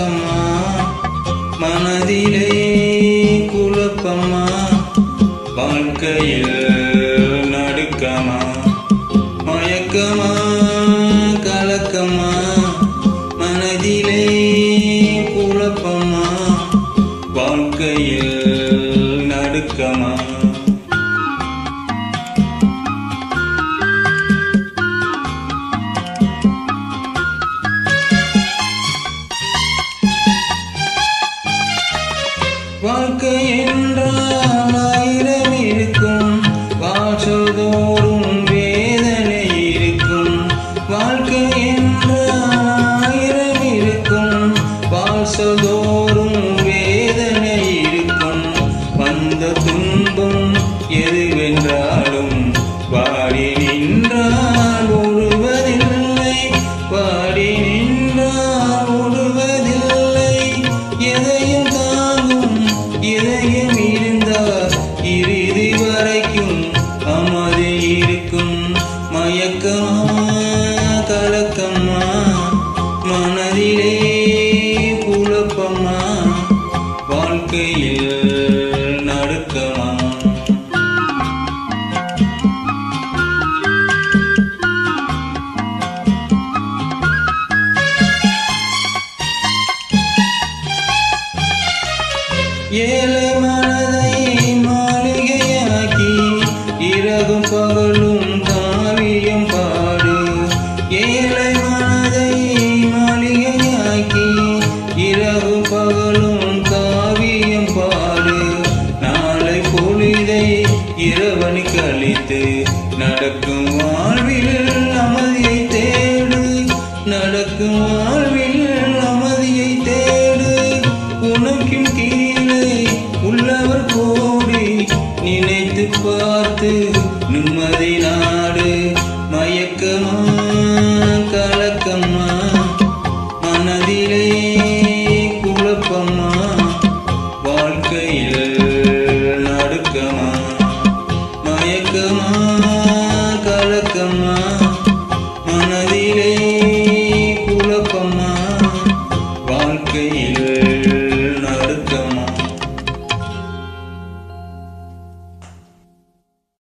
கலக்கமா மனதிலே குழப்பமா வாழ்க்கையில் நடுக்கமா மயக்கமா கலக்கமா மனதிலே குழப்பமா வாழ்க்கையில் நடுக்கமா வாழ்க்கை என்றால் ஆயிரம் இருக்கும் வாசதோறும் வேதனை இருக்கும் வாழ்க்கை என்றால் ஆயிரம் இருக்கும் வாசதோறும் வேதனை இருக்கும் வந்த துன்பம் எதுவென்றாலும் வாடி நின்றால் ஓடுவதில்லை வாடி நின்றால் ஓடுவதில்லை எதையும் இதயம் இருந்தால் இறுதி வரைக்கும் அமைதி இருக்கும் மயக்கமா கலக்கமா மனதிலே குழப்பமா வாழ்க்கையில் நடுக்கமா ஏழை மனதை மாளிகையாக்கி இரவும் பகலும் காவியம் பாடு ஏழை மனதை மாளிகையாக்கி இரவும் பகலும் காவியம் பாடு நாளை பொழுதை இரவணி கழித்து நடக்கும் வாழ்வில் அமைதியை தேடு நடக்கும்